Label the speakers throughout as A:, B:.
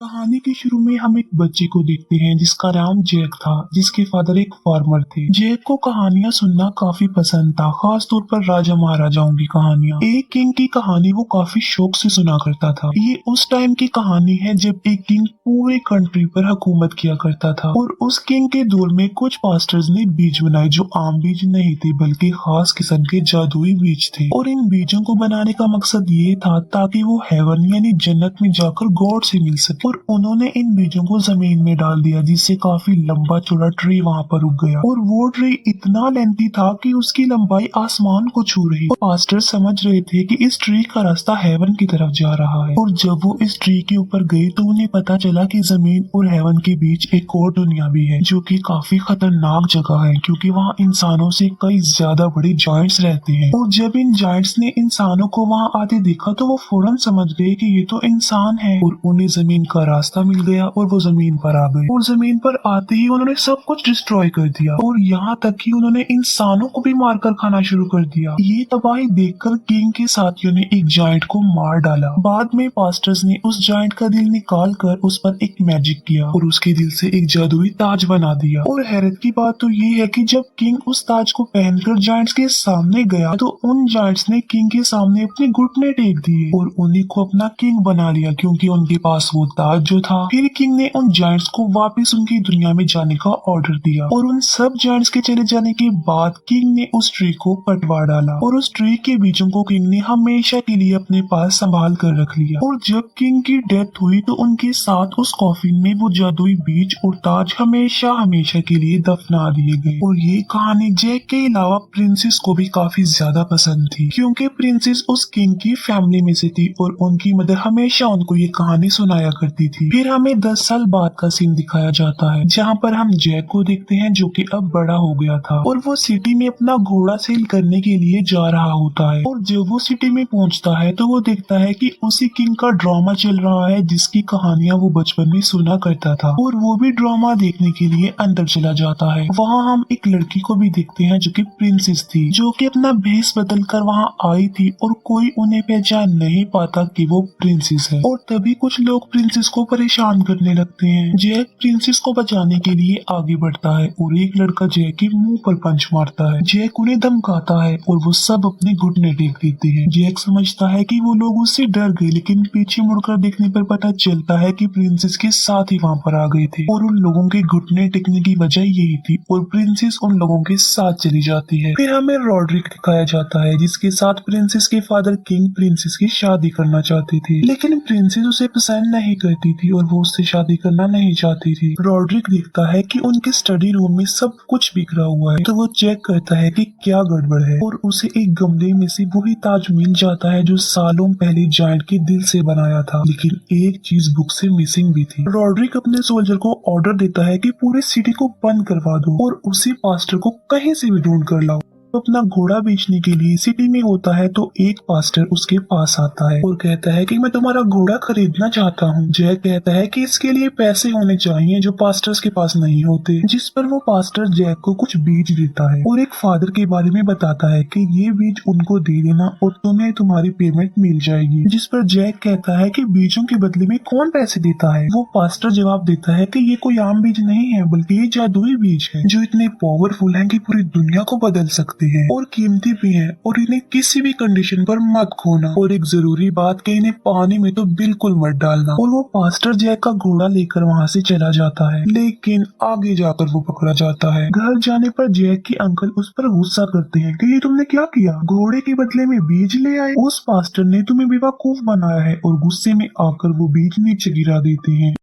A: कहानी के शुरू में हम एक बच्चे को देखते हैं जिसका नाम जैक था, जिसके फादर एक फार्मर थे। जैक को कहानियां सुनना काफी पसंद था, खास तौर पर राजा महाराजाओं की कहानियां। एक किंग की कहानी वो काफी शौक से सुना करता था। ये उस टाइम की कहानी है जब एक किंग पूरे कंट्री पर हुकूमत किया करता था और उस किंग के दौर में कुछ पास्टर्स ने बीज बनाए जो आम बीज नहीं थे बल्कि खास किस्म के जादुई बीज थे। और इन बीजों को बनाने का मकसद ये था ताकि वो हेवन यानी जन्नत में जाकर गॉड से मिल सके। और उन्होंने इन बीजों को जमीन में डाल दिया जिससे काफी लंबा चौड़ा ट्री वहाँ पर उग गया और वो ट्री इतना लेंथी था कि उसकी लंबाई आसमान को छू रही। और पास्टर समझ रहे थे कि इस ट्री का रास्ता हेवन की तरफ जा रहा है। और जब वो इस ट्री के ऊपर गए तो उन्हें पता चला कि जमीन और हेवन के बीच एक और दुनिया भी है जो कि काफी खतरनाक जगह है क्योंकि वहाँ इंसानों से कई ज्यादा बड़े जायंट्स रहते हैं। और जब इन जायंट्स ने इंसानों को वहाँ आते देखा तो वो फौरन समझ गए कि ये तो इंसान है और उन्हें जमीन का रास्ता मिल गया और वो जमीन पर आ गए। और जमीन पर आते ही उन्होंने सब कुछ डिस्ट्रॉय कर दिया और यहाँ तक कि उन्होंने इंसानों को भी मारकर खाना शुरू कर दिया। ये तबाही देखकर किंग के साथियों ने एक जायंट को मार डाला। बाद में पास्टर्स ने उस जायंट का दिल निकाल कर उस पर एक मैजिक किया और उसके दिल से एक जादुई ताज बना दिया। और हैरत की बात तो ये है कि जब किंग उस ताज को पहनकर जायंट्स के सामने गया तो उन जायंट्स ने किंग के सामने अपने घुटने टेक दिए और उन्हीं को अपना किंग बना लिया क्योंकि उनके पास वो ताज जो था। फिर किंग ने उन जायंट्स को वापस उनकी दुनिया में जाने का ऑर्डर दिया और उन सब जायंट्स के चले जाने के बाद किंग ने उस ट्री को कटवा डाला और उस ट्री के बीजों को किंग ने हमेशा के लिए अपने पास संभाल कर रख लिया। और जब किंग की डेथ हुई तो उनके साथ उस कॉफिन में वो जादुई बीज और ताज हमेशा हमेशा के लिए दफना दिए गए। और ये कहानी जैक के अलावा प्रिंसेस को भी काफी ज्यादा पसंद थी क्योंकि प्रिंसेस उस किंग की फैमिली में से थी और उनकी मदर हमेशा उनको ये कहानी सुनाया करती थी। फिर हमें 10 साल बाद का सीन दिखाया जाता है जहाँ पर हम जैक को देखते हैं जो कि अब बड़ा हो गया था और वो सिटी में अपना घोड़ा सेल करने के लिए जा रहा होता है। और जब वो सिटी में पहुँचता है तो वो देखता है कि उसी किंग का ड्रामा चल रहा है जिसकी कहानियां वो बचपन में सुना करता था और वो भी ड्रामा देखने के लिए अंदर चला जाता है। वहाँ हम एक लड़की को भी देखते हैं जो कि प्रिंसेस थी जो कि अपना भेष बदल कर वहाँ आई थी और कोई उन्हें पहचान नहीं पाता कि वो प्रिंसेस है। और तभी कुछ लोग प्रिंसेस को परेशान करने लगते हैं। जैक प्रिंसेस को बचाने के लिए आगे बढ़ता है और एक लड़का जैक के मुंह पर पंच मारता है। जैक उन्हें धमकाता है और वो सब अपने घुटने टेक देते हैं। जैक समझता है कि वो लोग उससे डर गए लेकिन पीछे मुड़कर देखने पर पता चलता है कि प्रिंसेस के साथ ही वहाँ पर आ गए थे और उन लोगों के घुटने टेकने की वजह यही थी और प्रिंसेस उन लोगों के साथ चली जाती है। फिर हमें रॉड्रिक दिखाया जाता है जिसके साथ प्रिंसेस के फादर किंग प्रिंसेस की शादी करना चाहते थे लेकिन प्रिंसेस उसे पसंद नहीं करती थी और वो उससे शादी करना नहीं चाहती थी। रॉड्रिक देखता है कि उनके स्टडी रूम में सब कुछ बिखरा हुआ है तो वो चेक करता है कि क्या गड़बड़ है और उसे एक गमले में से वही ताज मिल जाता है जो सालों पहले जायंट के दिल से बनाया था। लेकिन एक चीज बुक से मिसिंग भी थी। रॉड्रिक अपने सोल्जर को ऑर्डर देता है कि पूरी सिटी को बंद करवा दो और उसी पास्टर को कहीं से भी ढूंढ कर लाओ। तो अपना घोड़ा बेचने के लिए सिटी में होता है तो एक पास्टर उसके पास आता है और कहता है कि मैं तुम्हारा घोड़ा खरीदना चाहता हूँ। जैक कहता है कि इसके लिए पैसे होने चाहिए जो पास्टर्स के पास नहीं होते, जिस पर वो पास्टर जैक को कुछ बीज देता है और एक फादर के बारे में बताता है कि ये बीज उनको दे देना और तुम्हें तुम्हारी पेमेंट मिल जाएगी। जिस पर जैक कहता है कि बीजों के बदले में कौन पैसे देता है। वो पास्टर जवाब देता है कि ये कोई आम बीज नहीं है बल्कि ये जादुई बीज है जो इतने पावरफुल है कि पूरी दुनिया को बदल सकते हैं और कीमती भी हैं और इन्हें किसी भी कंडीशन पर मत खोना और एक जरूरी बात कि इन्हें पानी में तो बिल्कुल मत डालना। और वो पास्टर जैक का घोड़ा लेकर वहाँ से चला जाता है लेकिन आगे जाकर वो पकड़ा जाता है। घर जाने पर जैक के अंकल उस पर गुस्सा करते हैं कि ये तुमने क्या किया, घोड़े के बदले में बीज ले आए, उस पास्टर ने तुम्हें बेवकूफ बनाया है। और गुस्से में आकर वो बीज नीचे गिरा देते हैं।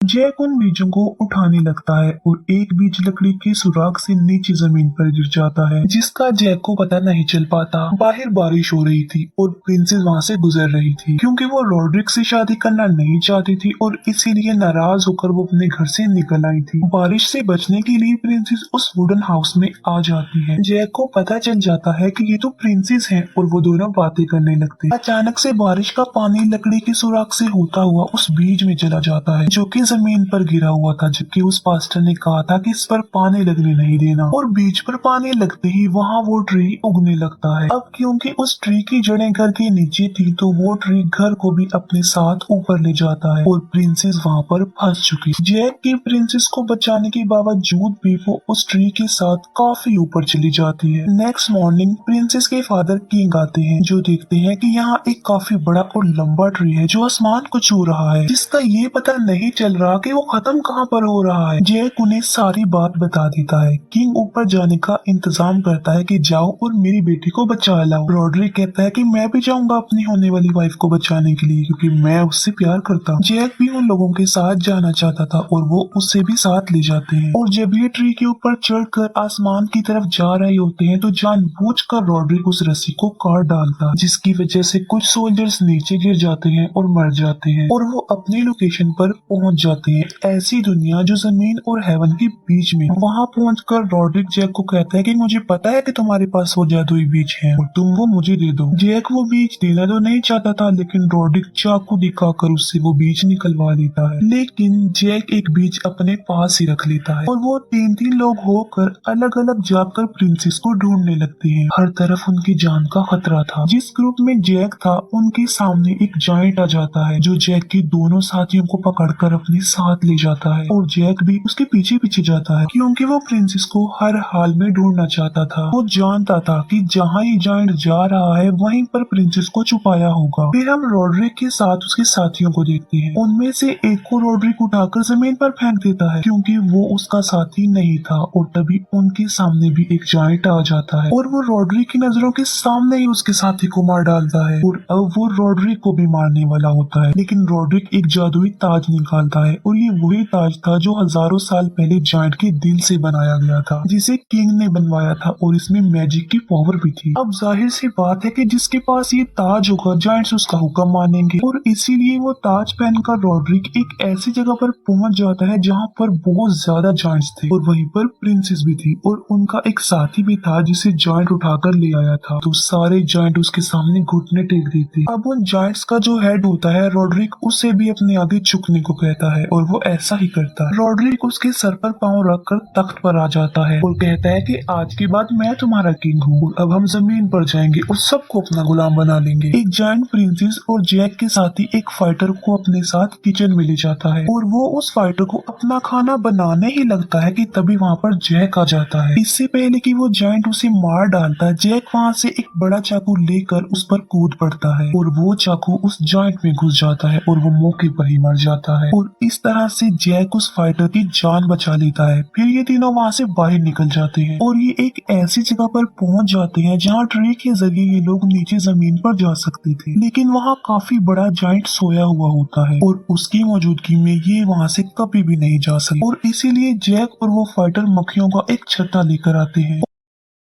A: जैक उन बीजों को उठाने लगता है और एक बीज लकड़ी के सुराख से नीचे जमीन पर गिर जाता है जिसका जैक को पता नहीं चल पाता। बाहर बारिश हो रही थी और प्रिंसेस वहाँ से गुजर रही थी क्योंकि वो रॉड्रिक से शादी करना नहीं चाहती थी और इसीलिए नाराज होकर वो अपने घर से निकल आई थी। बारिश से बचने के लिए प्रिंसेस उस वुडन हाउस में आ जाती है। जैक को पता चल जाता है कि ये तो प्रिंसेस है और वो दोनों बातें करने लगते। अचानक से बारिश का पानी लकड़ी के सुराख से होता हुआ उस बीज में चला जाता है जो कि जमीन पर गिरा हुआ था, जबकि उस पास्टर ने कहा था कि इस पर पानी लगने नहीं देना, और बीज पर पानी लगते ही वहाँ वो ट्री उगने लगता है। अब क्योंकि उस ट्री की जड़ें घर के नीचे थी, तो वो ट्री घर को भी अपने साथ ऊपर ले जाता है और प्रिंसेस वहाँ पर फंस चुकी। जैक की प्रिंसेस को बचाने के बावजूद भी वो उस ट्री के साथ काफी ऊपर चली जाती है। नेक्स्ट मॉर्निंग प्रिंसेस के फादर किंग आते हैं, जो देखते हैं कि यहाँ एक काफी बड़ा और लंबा ट्री है जो आसमान को छू रहा है, जिसका ये पता नहीं चल रहा कि वो खत्म कहाँ पर हो रहा है। जैक उन्हें सारी बात बता देता है। किंग ऊपर जाने का इंतजाम करता है कि जाओ और मेरी बेटी को बचा लाओ। रॉड्रिक कहता है कि मैं भी जाऊंगा अपनी होने वाली वाइफ को बचाने के लिए, क्योंकि मैं उससे प्यार करता हूँ। जैक भी उन लोगों के साथ जाना चाहता था और वो उससे भी साथ ले जाते हैं। और जब ये ट्री के ऊपर चढ़कर आसमान की तरफ जा रहे होते हैं, तो जानबूझकर रॉड्रिक उस रस्सी को काट डालता है, जिसकी वजह से कुछ सोल्जर्स नीचे गिर जाते हैं और मर जाते हैं और वो अपनी लोकेशन पर पहुंच जाते हैं। ऐसी दुनिया जो जमीन और हेवन के बीच में। वहां पहुंचकर रॉड्रिक जैक को कहता है कि मुझे पता है कि तुम्हारे पास वो जादुई बीज है और तुम वो मुझे दे दो। जैक वो बीज देना तो नहीं चाहता था, लेकिन रॉड्रिक चाकू दिखाकर उससे वो बीज निकलवा लेता है। लेकिन जैक एक बीज अपने पास ही रख लेता है और वो तीन लोग होकर अलग अलग जाकर प्रिंसेस को ढूंढने लगते हैं। हर तरफ उनकी जान का खतरा था। जिस ग्रुप में जैक था उनके सामने एक जायंट आ जाता है, जो जैक के दोनों साथियों को पकड़कर अपने साथ ले जाता है और जैक भी उसके पीछे पीछे जाता है, क्योंकि वो प्रिंसेस को हर हाल में ढूंढना चाहता था। वो जानता था कि जहाँ ये जायंट जा रहा है वहीं पर प्रिंसेस को छुपाया होगा। फिर हम रॉड्रिक के साथ उसके साथियों को देखते हैं। उनमें से एक को रॉड्रिक उठाकर जमीन पर फेंक देता है, क्योंकि वो उसका साथी नहीं था, और तभी उनके सामने भी एक जायंट आ जाता है और वो रॉड्रिक की नजरों के सामने ही उसके साथी को मार डालता है और अब वो रॉड्रिक को भी मारने वाला होता है। लेकिन रॉड्रिक एक जादुई ताज निकालता है और ये वही ताज था जो हजारों साल पहले जायंट के दिल से बनाया गया था, जिसे किंग ने बनवाया था, और इसमें मैजिक की पावर भी थी। अब जाहिर सी बात है कि जिसके पास ये ताज होगा जायंट्स उसका हुक्म मानेंगे, और इसीलिए वो ताज पहनकर रॉड्रिक एक ऐसी जगह पर पहुंच जाता है जहाँ पर बहुत ज्यादा जायंट्स थे और वहीं पर प्रिंसेस भी थी और उनका एक साथी भी था जिसे जायंट उठाकर ले आया था। तो सारे जायंट उसके सामने घुटने टेक देते। अब उन जायंट्स का जो हेड होता है रॉड्रिक उसे भी अपने आगे झुकने को कहता है और वो ऐसा ही करता है। रॉड्रिक उसके सर पर पांव रखकर तख्त पर आ जाता है और कहता है कि आज के बाद मैं तुम्हारा किंग हूँ, अब हम जमीन पर जाएंगे और सबको अपना गुलाम बना लेंगे। एक जायंट प्रिंसेस और जैक के साथ ही एक फाइटर को अपने साथ किचन में ले जाता है और वो उस फाइटर को अपना खाना बनाने ही लगता है कि तभी वहाँ पर जैक आ जाता है। इससे पहले कि वो जायंट उसे मार डालता है, जैक वहाँ से एक बड़ा चाकू लेकर उस पर कूद पड़ता है और वो चाकू उस जायंट में घुस जाता है और वो मौके पर ही मर जाता है और इस तरह से जैक उस फाइटर की जान बचा लेता है। फिर ये तीनों वहाँ से बाहर निकल जाते हैं और ये एक ऐसी जगह पर पहुँच जाते हैं जहाँ ट्री के जरिए ये लोग नीचे जमीन पर जा सकते थे, लेकिन वहाँ काफी बड़ा जायंट सोया हुआ होता है और उसकी मौजूदगी में ये वहाँ से कभी भी नहीं जा सकते, और इसीलिए जैक और वो फाइटर मक्खियों का एक छत्ता लेकर आते हैं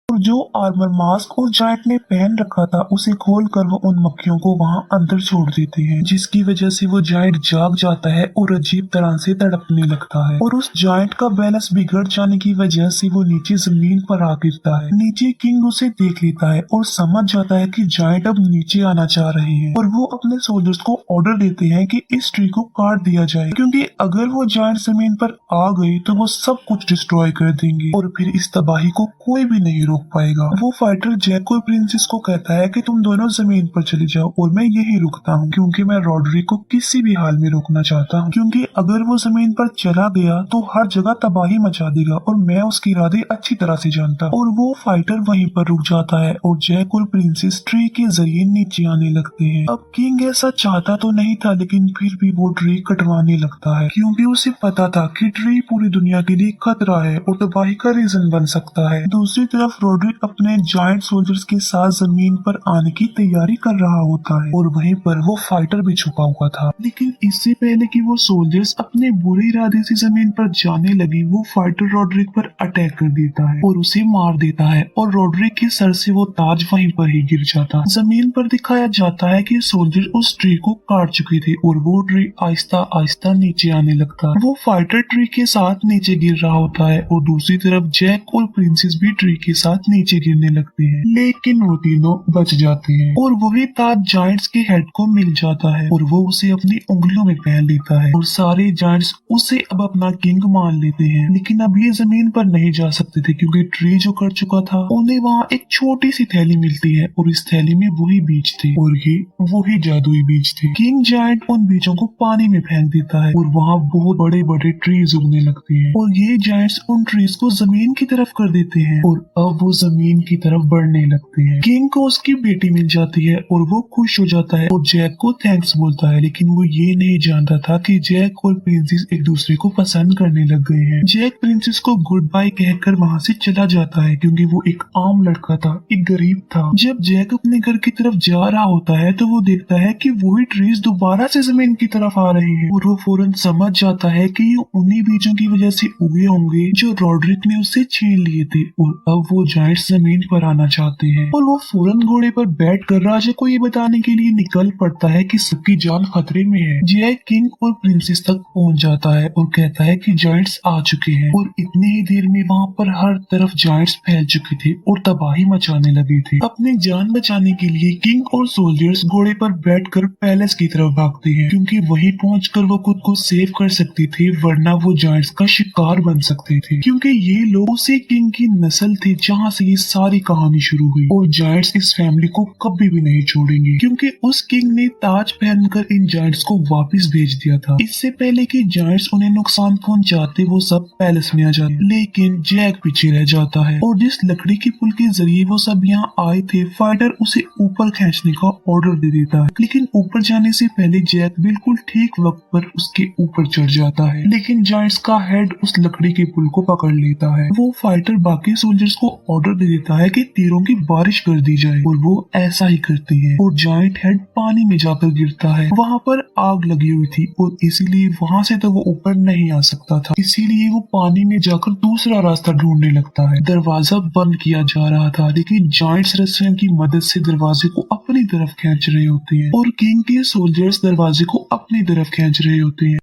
A: और जो आर्मर मास्क उस जायंट ने पहन रखा था उसे खोलकर वो उन मक्खियों को वहां अंदर छोड़ देते हैं, जिसकी वजह से वो जायंट जाग जाता है और अजीब तरह से तड़पने लगता है और उस जायंट का बैलेंस बिगड़ जाने की वजह से वो नीचे जमीन पर आ गिरता है। नीचे किंग उसे देख लेता है और समझ जाता है कि जायंट अब नीचे आना चाह रहे हैं और वो अपने सोल्जर्स को ऑर्डर देते हैं कि इस ट्री को काट दिया जाए, क्योंकि अगर वो जायंट जमीन पर आ गई तो वो सब कुछ डिस्ट्रॉय कर देंगे और फिर इस तबाही को कोई भी नहीं रोक पाएगा। वो फाइटर जैक और प्रिंसेस को कहता है कि तुम दोनों जमीन पर चले जाओ और मैं यही रुकता हूँ, क्योंकि मैं रॉड्रिक को किसी भी हाल में रोकना चाहता हूँ, क्योंकि अगर वो जमीन पर चला गया तो हर जगह तबाही मचा देगा और मैं उसके इरादे अच्छी तरह से जानता हूँ। और वो फाइटर वहीं पर रुक जाता है और जैक और प्रिंसेस ट्री के जरिए नीचे आने लगते हैं। अब किंग ऐसा चाहता तो नहीं था, लेकिन फिर भी वो ट्री कटवाने लगता है, क्योंकि उसे पता था कि ट्री पूरी दुनिया के लिए खतरा है और तबाही का रीजन बन सकता है। दूसरी तरफ रॉड्रिक अपने जायंट सोल्जर्स के साथ जमीन पर आने की तैयारी कर रहा होता है और वहीं पर वो फाइटर भी छुपा हुआ था। लेकिन इससे पहले कि वो सोल्जर्स अपने बुरे इरादे से जमीन पर जाने लगे, वो फाइटर रॉड्रिक पर अटैक कर देता है और उसे मार देता है और रॉड्रिक के सर से वो ताज वहीं पर ही गिर जाता। जमीन पर दिखाया जाता है कि सोल्जर उस ट्री को काट चुके थे और वो ट्री आहिस्ता आहिस्ता नीचे आने लगता। वो फाइटर ट्री के साथ नीचे गिर रहा होता है और दूसरी तरफ जैक और प्रिंसेस भी ट्री के साथ नीचे गिरने लगते हैं, लेकिन वो तीनों बच जाते हैं और वही ताज जायंट्स के हेड को मिल जाता है और वो उसे अपनी उंगलियों में पहन लेता है और सारे जायंट्स उसे अब अपना किंग मान लेते हैं। लेकिन अब ये जमीन पर नहीं जा सकते थे क्योंकि ट्री जो कर चुका था। उन्हें वहाँ एक छोटी सी थैली मिलती है और इस थैली में वही बीज थे और ये वही जादुई बीज थे। किंग जायंट उन बीजों को पानी में फेंक देता है और वहाँ बहुत बड़े बड़े ट्रीज उगने लगते हैं और ये जायंट्स उन ट्रीज को जमीन की तरफ कर देते हैं और अब वो जमीन की तरफ बढ़ने लगते हैं। किंग को उसकी बेटी मिल जाती है और वो खुश हो जाता है और जैक को थैंक्स बोलता है, लेकिन वो ये नहीं जानता था कि जैक और प्रिंसेस एक दूसरे को पसंद करने लग गए हैं। जैक प्रिंसेस को गुड बाय कहकर वहाँ से चला जाता है क्योंकि वो एक आम लड़का था, एक गरीब था। जब जैक अपने घर की तरफ जा रहा होता है तो वो देखता है कि वही ट्रीज दोबारा से जमीन की तरफ आ रहे हैं और वो फौरन समझ जाता है कि ये उन्हीं बीजों की वजह से उगे होंगे जो रॉड्रिक ने उससे छीन लिए थे और अब वो जायंट्स जमीन पर आना चाहते हैं और वो फौरन घोड़े पर बैठकर राजा को ये बताने के लिए निकल पड़ता है कि सबकी जान खतरे में है। जैक किंग और प्रिंसेस तक पहुंच जाता है और कहता है कि जायंट्स आ चुके हैं और इतनी ही देर में वहाँ पर हर तरफ जायंट्स फैल चुके थे और तबाही मचाने लगे थे। अपनी जान बचाने के लिए किंग और सोल्जर्स घोड़े पर बैठकर पैलेस की तरफ भागते हैं क्योंकि वहीं पहुंचकर वो खुद को सेव कर सकते थे, वरना वो जायंट्स का शिकार बन सकते थे क्योंकि ये लोग उसी किंग की नस्ल थे जहाँ से ये सारी कहानी शुरू हुई और जायंट्स इस फैमिली को कभी भी नहीं छोड़ेंगे क्योंकि उस किंग ने ताज पहनकर इन जायंट्स को वापस भेज दिया था। इससे पहले कि जायंट्स उन्हें नुकसान पहुंचाते वो सब पैलेस में आ जाते, लेकिन जैक पीछे रह जाता है और जिस लकड़ी के पुल के जरिए वो सब यहाँ आए थे, फाइटर उसे ऊपर खींचने का ऑर्डर दे देता है। लेकिन ऊपर जाने से पहले जैक बिल्कुल ठीक वक्त पर उसके ऊपर चढ़ जाता है, लेकिन जायंट्स का हेड उस लकड़ी के पुल को पकड़ लेता है। वो फाइटर बाकी सोल्जर्स को ऑर्डर दे देता है कि तीरों की बारिश कर दी जाए और वो ऐसा ही करते हैं और जायंट हेड पानी में जाकर गिरता है। वहाँ पर आग लगी हुई थी और इसीलिए वहाँ से तो वो ऊपर नहीं आ सकता था, इसीलिए वो पानी में जाकर दूसरा रास्ता ढूंढने लगता है। दरवाजा बंद किया जा रहा था, लेकिन जायंट्स रस्सियों की मदद से दरवाजे को अपनी तरफ खींच रहे होते हैं और किंग के सोल्जर्स दरवाजे को अपनी तरफ खींच रहे होते हैं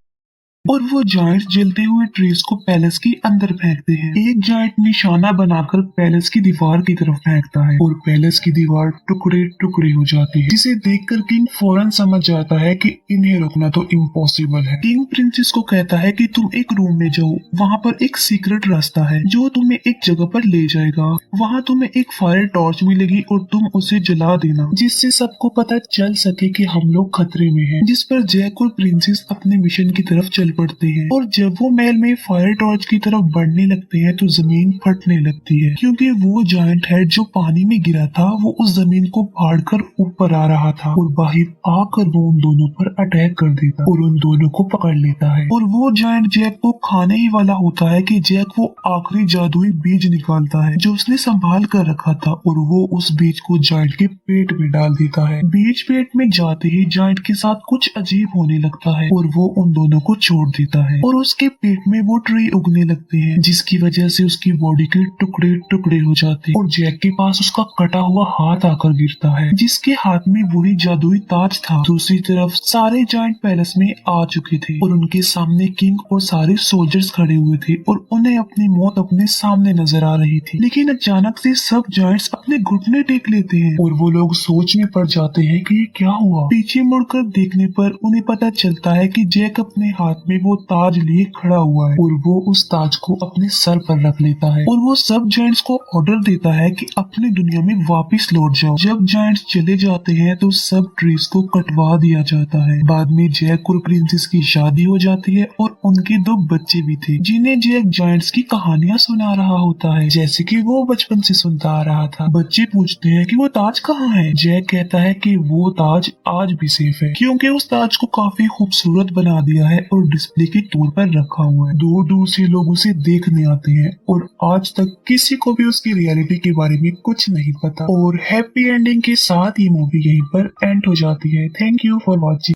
A: और वो जायंट्स जलते हुए ट्रीज को पैलेस के अंदर फेंकते हैं। एक जायंट निशाना बनाकर पैलेस की दीवार की तरफ फेंकता है और पैलेस की दीवार टुकड़े टुकड़े हो जाती है, जिसे देखकर किंग फौरन समझ जाता है कि इन्हें रोकना तो इम्पॉसिबल है। किंग प्रिंसेस को कहता है कि तुम एक रूम में जाओ, वहाँ पर एक सीक्रेट रास्ता है जो तुम्हें एक जगह पर ले जाएगा। वहाँ तुम्हें एक फायर टॉर्च मिलेगी और तुम उसे जला देना, जिससे सबको पता चल सके कि हम लोग खतरे में हैं। जिस पर जैक और प्रिंसेस अपने मिशन की तरफ चल पड़ते हैं और जब वो महल में फायर टॉर्च की तरफ बढ़ने लगते हैं तो जमीन फटने लगती है क्योंकि वो जायंट हेड जो पानी में गिरा था वो उस जमीन को फाड़कर ऊपर आ रहा था और बाहर आकर वो उन दोनों पर अटैक कर देता और उन दोनों को पकड़ लेता है और वो जायंट जैक को खाने ही वाला होता है कि जैक वो आखिरी जादुई बीज निकालता है जो उसने संभाल कर रखा था और वो उस बीज को जायंट के पेट में डाल देता है। बीज पेट में जाते ही जायंट के साथ कुछ अजीब होने लगता है और वो उन दोनों को छोड़ देता है और उसके पेट में वो ट्री उगने लगते हैं, जिसकी वजह से उसकी बॉडी के टुकड़े टुकड़े हो जाते हैं और जैक के पास उसका कटा हुआ हाथ आकर गिरता है जिसके हाथ में वही जादुई ताज था। दूसरी तरफ सारे जायंट पैलेस में आ चुके थे और उनके सामने किंग और सारे सोल्जर्स खड़े हुए थे और उन्हें अपनी मौत अपने सामने नजर आ रही थी। लेकिन अचानक से सब जायंट्स अपने घुटने टेक लेते हैं और वो लोग सोच में पड़ जाते हैं कि ये क्या हुआ। पीछे मुड़कर देखने पर उन्हें पता चलता है कि जैक अपने हाथ में वो ताज लिए खड़ा हुआ है और वो उस ताज को अपने सर पर रख लेता है और वो सब जायंट्स को ऑर्डर देता है कि अपनी दुनिया में वापस लौट जाओ। जब जायंट्स चले जाते हैं तो सब ट्रीज को कटवा दिया जाता है। बाद में जैक और प्रिंसेस की शादी हो जाती है और उनके 2 बच्चे भी थे जिन्हें जैक जायंट्स की कहानियां सुना रहा होता है जैसे कि वो बचपन से सुनता आ रहा था। बच्चे पूछते हैं कि वो ताज कहाँ है। जैक कहता है कि वो ताज आज भी सेफ है क्योंकि उस ताज को काफी खूबसूरत बना दिया है और डिस्प्ले के तौर पर रखा हुआ है। दूर दूर से लोग उसे देखने आते हैं और आज तक किसी को भी उसकी रियलिटी के बारे में कुछ नहीं पता। और हैप्पी एंडिंग के साथ ये मूवी यहीं पर एंड हो जाती है। Thank you for watching.